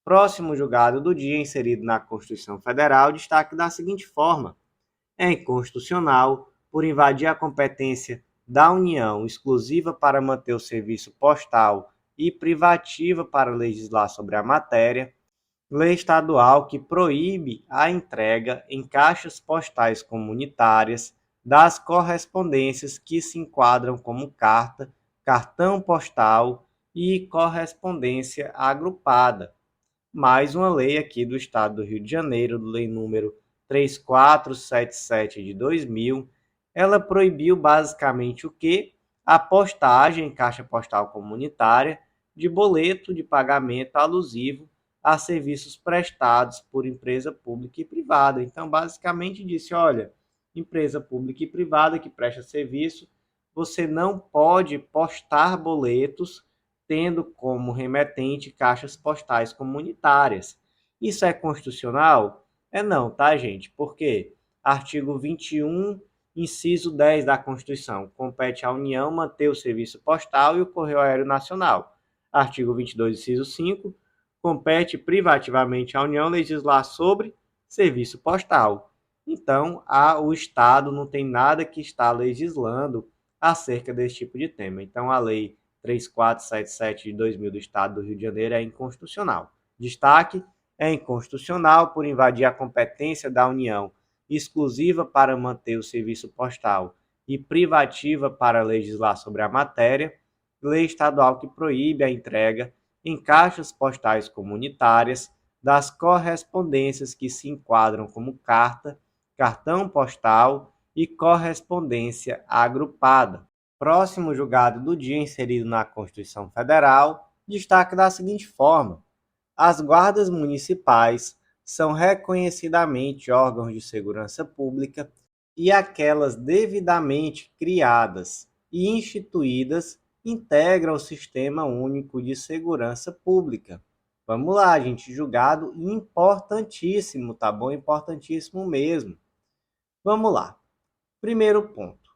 Próximo julgado do dia, inserido na Constituição Federal, destaque da seguinte forma: é inconstitucional por invadir a competência da União exclusiva para manter o serviço postal e privativa para legislar sobre a matéria, lei estadual que proíbe a entrega em caixas postais comunitárias das correspondências que se enquadram como carta, cartão postal e correspondência agrupada. mais uma lei aqui do Estado do Rio de Janeiro, lei número 3477 de 2000, ela proibiu basicamente o quê? A postagem em caixa postal comunitária de boleto de pagamento alusivo a serviços prestados por empresa pública e privada. Então, basicamente disse, olha, empresa pública e privada que presta serviço, você não pode postar boletos tendo como remetente caixas postais comunitárias. Isso é constitucional? É não, tá, gente? Por quê? Artigo 21, inciso 10 da Constituição. Compete à União manter o serviço postal e o correio aéreo nacional. Artigo 22, inciso 5. Compete privativamente à União legislar sobre serviço postal. Então, o Estado não tem nada que está legislando acerca desse tipo de tema. Então, a lei 3477 de 2000 do Estado do Rio de Janeiro é inconstitucional. Destaque: é inconstitucional por invadir a competência da União exclusiva para manter o serviço postal e privativa para legislar sobre a matéria, lei estadual que proíbe a entrega em caixas postais comunitárias das correspondências que se enquadram como carta, cartão postal e correspondência agrupada. Próximo julgado do dia inserido na Constituição Federal, destaca da seguinte forma: as guardas municipais são reconhecidamente órgãos de segurança pública e aquelas devidamente criadas e instituídas integram o Sistema Único de Segurança Pública. Vamos lá, gente, julgado importantíssimo, tá bom? Importantíssimo mesmo. Vamos lá. Primeiro ponto.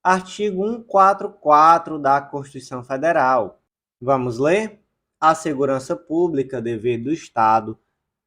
Artigo 144 da Constituição Federal. Vamos ler? A segurança pública, dever do Estado,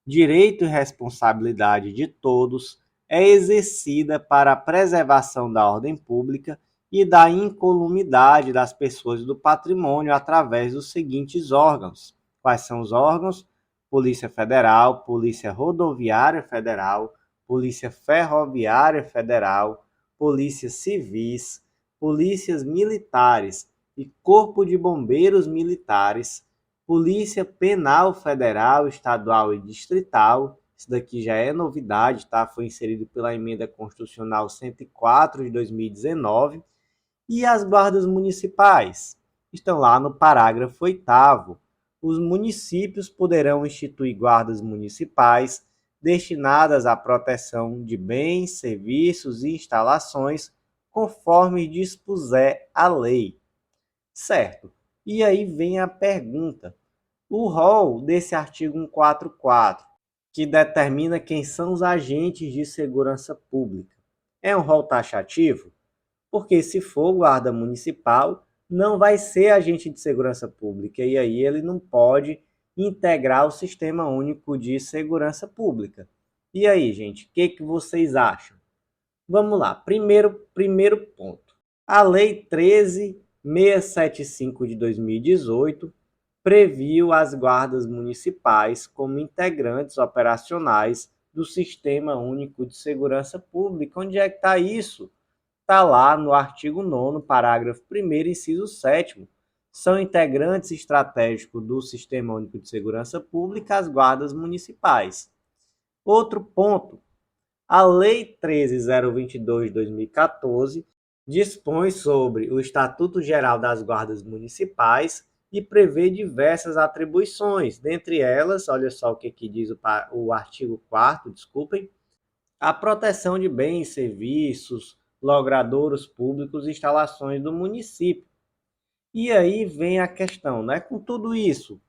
direito e responsabilidade de todos, é exercida para a preservação da ordem pública e da incolumidade das pessoas e do patrimônio através dos seguintes órgãos. Quais são os órgãos? Polícia Federal, Polícia Rodoviária Federal, Polícia Ferroviária Federal, Polícias Civis, Polícias Militares e Corpo de Bombeiros Militares, Polícia Penal Federal, Estadual e Distrital. Isso daqui já é novidade, tá? Foi inserido pela Emenda Constitucional 104 de 2019. E as guardas municipais? Estão lá no parágrafo 8º. Os municípios poderão instituir guardas municipais destinadas à proteção de bens, serviços e instalações, conforme dispuser a lei. Certo. E aí vem a pergunta: o rol desse artigo 144, que determina quem são os agentes de segurança pública, é um rol taxativo? Porque se for guarda municipal, não vai ser agente de segurança pública, e aí ele não pode integrar o Sistema Único de Segurança Pública. E aí, gente, o que vocês acham? Vamos lá, primeiro ponto. A Lei 13.675 de 2018 previu as guardas municipais como integrantes operacionais do Sistema Único de Segurança Pública. Onde é que está isso? Está lá no artigo 9º, parágrafo 1º, inciso 7º. São integrantes estratégicos do Sistema Único de Segurança Pública as guardas municipais. Outro ponto. A Lei 13.022 de 2014 dispõe sobre o Estatuto Geral das Guardas Municipais e prevê diversas atribuições. Dentre elas, olha só o que diz o artigo 4º, desculpem, a proteção de bens, serviços, logradouros públicos e instalações do município. E aí vem a questão, né? Com tudo isso,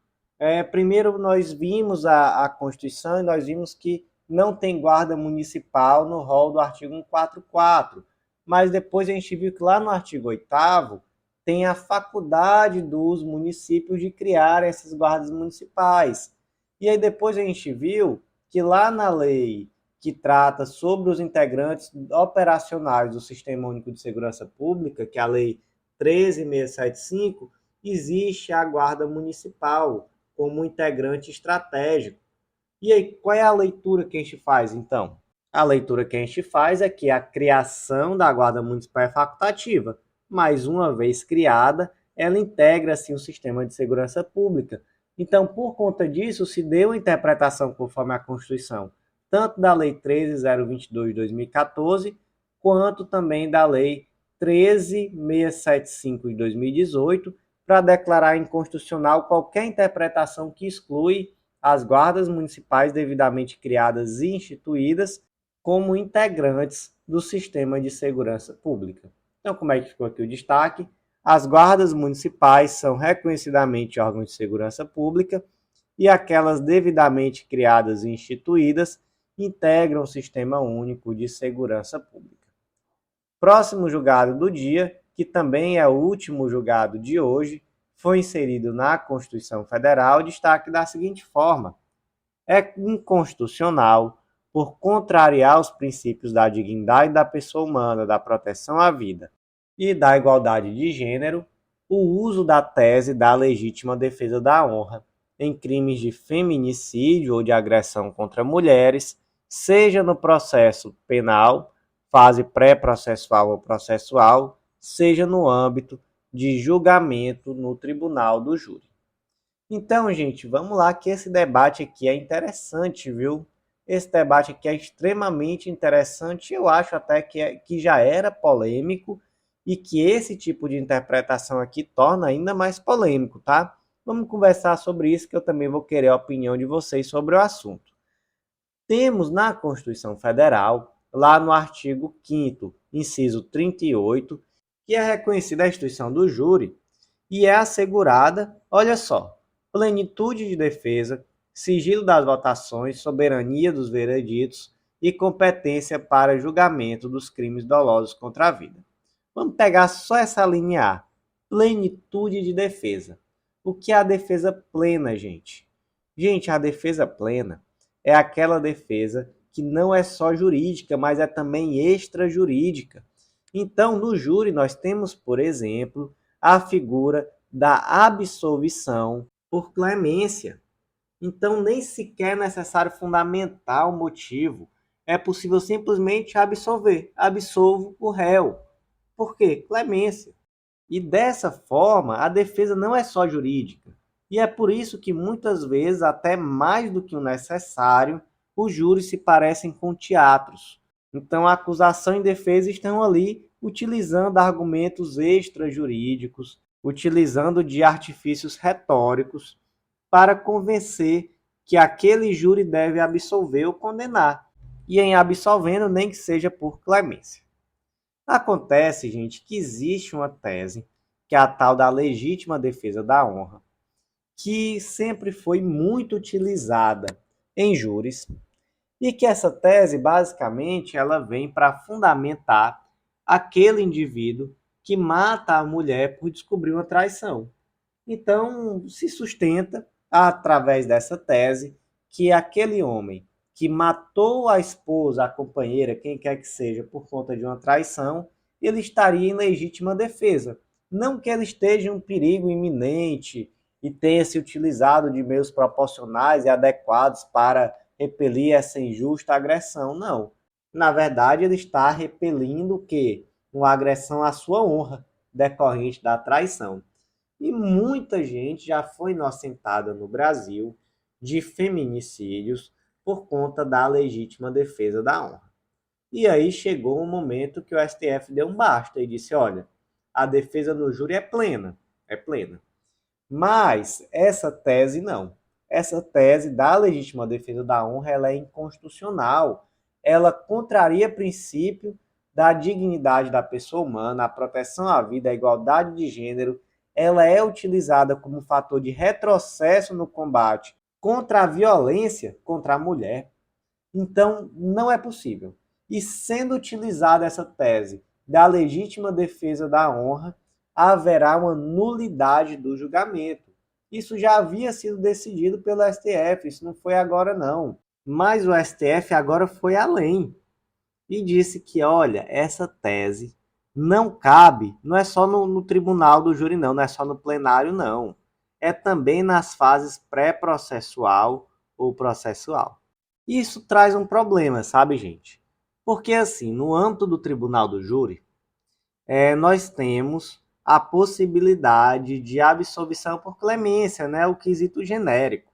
primeiro nós vimos a Constituição e nós vimos que não tem guarda municipal no rol do artigo 144, mas depois a gente viu que lá no artigo 8º tem a faculdade dos municípios de criar essas guardas municipais. E aí depois a gente viu que lá na lei que trata sobre os integrantes operacionais do Sistema Único de Segurança Pública, que é a Lei 13.675, existe a Guarda Municipal como integrante estratégico. E aí, qual é a leitura que a gente faz, então? A leitura que a gente faz é que a criação da Guarda Municipal é facultativa, mas uma vez criada, ela integra, assim, o sistema de segurança pública, Então, por conta disso, se deu a interpretação conforme a Constituição, tanto da Lei 13.022 de 2014, quanto também da Lei 13.675 de 2018, para declarar inconstitucional qualquer interpretação que exclui as guardas municipais devidamente criadas e instituídas como integrantes do sistema de segurança pública. Então, como é que ficou aqui o destaque? As guardas municipais são reconhecidamente órgãos de segurança pública e aquelas devidamente criadas e instituídas integram o Sistema Único de Segurança Pública. Próximo julgado do dia, que também é o último julgado de hoje, foi inserido na Constituição Federal, destaque da seguinte forma: é inconstitucional, por contrariar os princípios da dignidade da pessoa humana, da proteção à vida e da igualdade de gênero, o uso da tese da legítima defesa da honra em crimes de feminicídio ou de agressão contra mulheres, seja no processo penal, fase pré-processual ou processual, seja no âmbito de julgamento no tribunal do júri. Então, gente, vamos lá que esse debate aqui é interessante, viu? Esse debate aqui é extremamente interessante, eu acho até que já era polêmico e que esse tipo de interpretação aqui torna ainda mais polêmico, tá? Vamos conversar sobre isso que eu também vou querer a opinião de vocês sobre o assunto. Temos na Constituição Federal, lá no artigo 5º, inciso 38, que é reconhecida a instituição do júri e é assegurada, olha só, plenitude de defesa, sigilo das votações, soberania dos vereditos e competência para julgamento dos crimes dolosos contra a vida. Vamos pegar só essa linha A, plenitude de defesa. O que é a defesa plena, gente? Gente, a defesa plena é aquela defesa que não é só jurídica, mas é também extrajurídica. Então, no júri, nós temos, por exemplo, a figura da absolvição por clemência. Então, nem sequer é necessário fundamentar o motivo. É possível simplesmente absolver. Absolvo o réu. Por quê? Clemência. E dessa forma, a defesa não é só jurídica. E é por isso que muitas vezes, até mais do que o necessário, os júris se parecem com teatros. Então, a acusação e defesa estão ali utilizando argumentos extrajurídicos, utilizando de artifícios retóricos para convencer que aquele júri deve absolver ou condenar. E em absolvendo, nem que seja por clemência. Acontece, gente, que existe uma tese, que é a tal da legítima defesa da honra, que sempre foi muito utilizada em júris, e que essa tese, basicamente, ela vem para fundamentar aquele indivíduo que mata a mulher por descobrir uma traição. Então, se sustenta, através dessa tese, que aquele homem que matou a esposa, a companheira, quem quer que seja, por conta de uma traição, ele estaria em legítima defesa. Não que ele esteja em um perigo iminente e tenha se utilizado de meios proporcionais e adequados para repelir essa injusta agressão, não. Na verdade, ele está repelindo o quê? Uma agressão à sua honra, decorrente da traição. E muita gente já foi inocentada no Brasil de feminicídios por conta da legítima defesa da honra. E aí chegou um momento que o STF deu um basta e disse, olha, a defesa no júri é plena. Mas essa tese não. Essa tese da legítima defesa da honra ela é inconstitucional. Ela contraria o princípio da dignidade da pessoa humana, a proteção à vida, a igualdade de gênero. Ela é utilizada como fator de retrocesso no combate contra a violência contra a mulher. Então, não é possível. E sendo utilizada essa tese da legítima defesa da honra, haverá uma nulidade do julgamento. Isso já havia sido decidido pelo STF, isso não foi agora não. Mas o STF agora foi além e disse que, olha, essa tese não cabe, não é só no tribunal do júri não é só no plenário não. É também nas fases pré-processual ou processual. Isso traz um problema, sabe, gente? Porque, assim, no âmbito do tribunal do júri, nós temos a possibilidade de absolvição por clemência, né, o quesito genérico.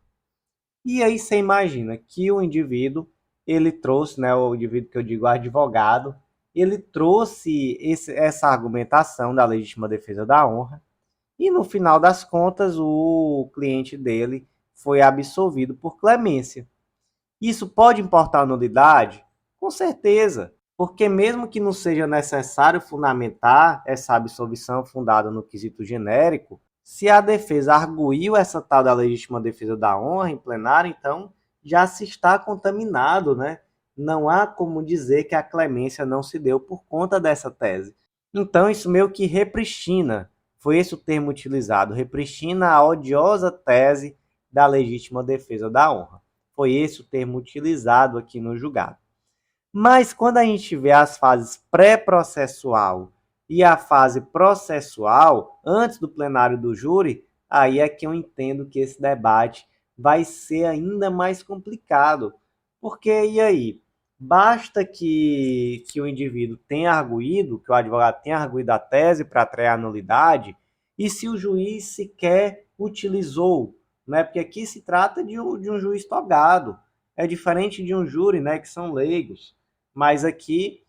E aí você imagina que o indivíduo, ele trouxe, né, o indivíduo que eu digo advogado, ele trouxe essa argumentação da legítima defesa da honra, e no final das contas o cliente dele foi absolvido por clemência. Isso pode importar nulidade? Com certeza, porque mesmo que não seja necessário fundamentar essa absolvição fundada no quesito genérico, se a defesa arguiu essa tal da legítima defesa da honra em plenário, então já se está contaminado, né? Não há como dizer que a clemência não se deu por conta dessa tese. Então isso meio que repristina, foi esse o termo utilizado, repristina a odiosa tese da legítima defesa da honra. Foi esse o termo utilizado aqui no julgado. Mas quando a gente vê as fases pré-processual e a fase processual, antes do plenário do júri, aí é que eu entendo que esse debate vai ser ainda mais complicado. Porque, e aí? Basta que o indivíduo tenha arguído, que o advogado tenha arguído a tese para atrair a nulidade, e se o juiz sequer utilizou, né? Porque aqui se trata de um juiz togado, é diferente de um júri, né, que são leigos. Mas aqui,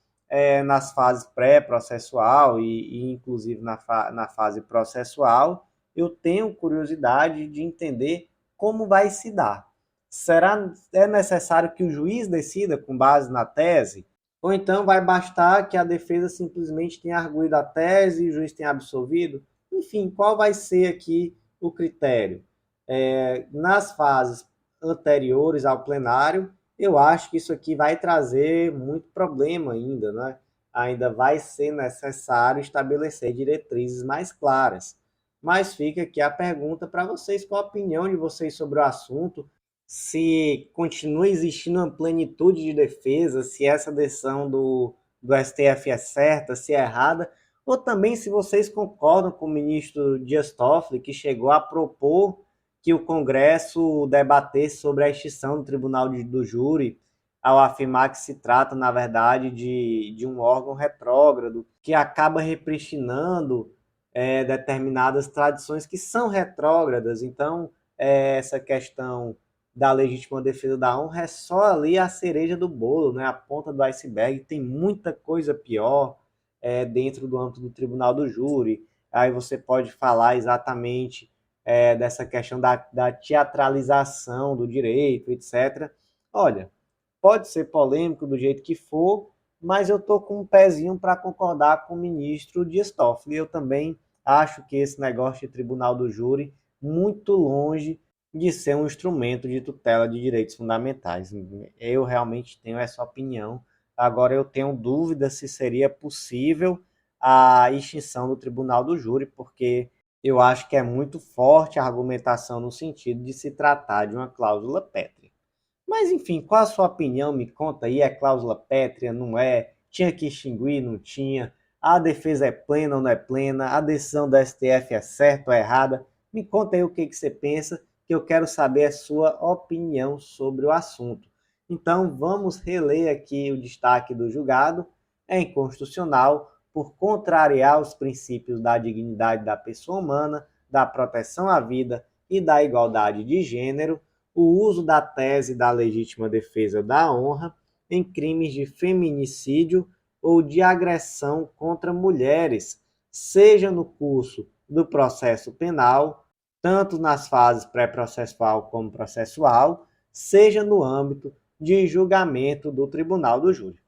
nas fases pré-processual e inclusive na fase processual, eu tenho curiosidade de entender como vai se dar. Será necessário que o juiz decida com base na tese? Ou então vai bastar que a defesa simplesmente tenha arguído a tese e o juiz tenha absolvido? Enfim, qual vai ser aqui o critério? Nas fases anteriores ao plenário, eu acho que isso aqui vai trazer muito problema ainda, né? Ainda vai ser necessário estabelecer diretrizes mais claras. Mas fica aqui a pergunta para vocês, qual a opinião de vocês sobre o assunto, se continua existindo uma plenitude de defesa, se essa decisão do STF é certa, se é errada, ou também se vocês concordam com o ministro Dias Toffoli, que chegou a propor que o Congresso debatesse sobre a extinção do Tribunal do Júri, ao afirmar que se trata, na verdade, de um órgão retrógrado, que acaba repristinando determinadas tradições que são retrógradas. Então, essa questão da legítima defesa da honra é só ali a cereja do bolo, né? A ponta do iceberg. Tem muita coisa pior dentro do âmbito do Tribunal do Júri. Aí você pode falar exatamente dessa questão da teatralização do direito, etc. Olha, pode ser polêmico do jeito que for, mas eu estou com um pezinho para concordar com o ministro Dias Toffoli. Eu também acho que esse negócio de Tribunal do Júri muito longe de ser um instrumento de tutela de direitos fundamentais. Eu realmente tenho essa opinião. Agora eu tenho dúvida se seria possível a extinção do Tribunal do Júri, porque eu acho que é muito forte a argumentação no sentido de se tratar de uma cláusula pétrea. Mas enfim, qual a sua opinião? Me conta aí, é cláusula pétrea, não é? Tinha que extinguir, não tinha? A defesa é plena ou não é plena? A decisão do STF é certa ou errada? Me conta aí o que você pensa, que eu quero saber a sua opinião sobre o assunto. Então vamos reler aqui o destaque do julgado. É inconstitucional por contrariar os princípios da dignidade da pessoa humana, da proteção à vida e da igualdade de gênero, o uso da tese da legítima defesa da honra em crimes de feminicídio ou de agressão contra mulheres, seja no curso do processo penal, tanto nas fases pré-processual como processual, seja no âmbito de julgamento do Tribunal do Júri.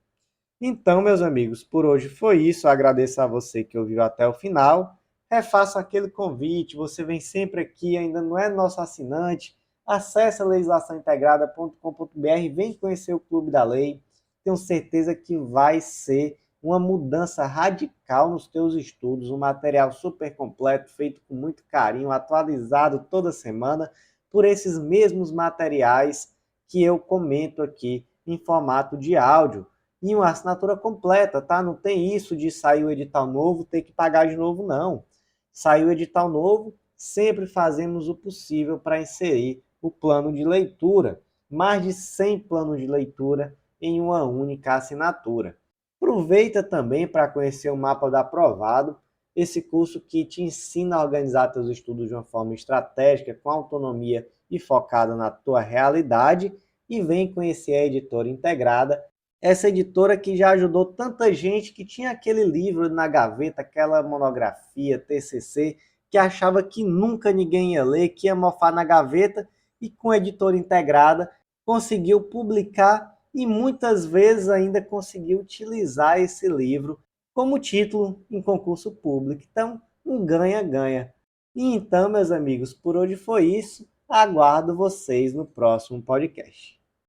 Então, meus amigos, por hoje foi isso. Eu agradeço a você que ouviu até o final. Refaço aquele convite. Você vem sempre aqui, ainda não é nosso assinante. Acesse legislaçãointegrada.com.br, vem conhecer o Clube da Lei. Tenho certeza que vai ser uma mudança radical nos teus estudos. Um material super completo, feito com muito carinho, atualizado toda semana por esses mesmos materiais que eu comento aqui em formato de áudio. E uma assinatura completa, tá? Não tem isso de sair o edital novo, ter que pagar de novo, não. Saiu o edital novo, sempre fazemos o possível para inserir o plano de leitura. Mais de 100 planos de leitura em uma única assinatura. Aproveita também para conhecer o mapa do aprovado. esse curso que te ensina a organizar teus estudos de uma forma estratégica, com autonomia e focada na tua realidade. E vem conhecer a Editora Integrada, essa editora que já ajudou tanta gente que tinha aquele livro na gaveta, aquela monografia, TCC, que achava que nunca ninguém ia ler, que ia mofar na gaveta, e com a Editora Integrada conseguiu publicar e muitas vezes ainda conseguiu utilizar esse livro como título em concurso público. Então, um ganha-ganha. E então, meus amigos, por hoje foi isso. Aguardo vocês no próximo podcast.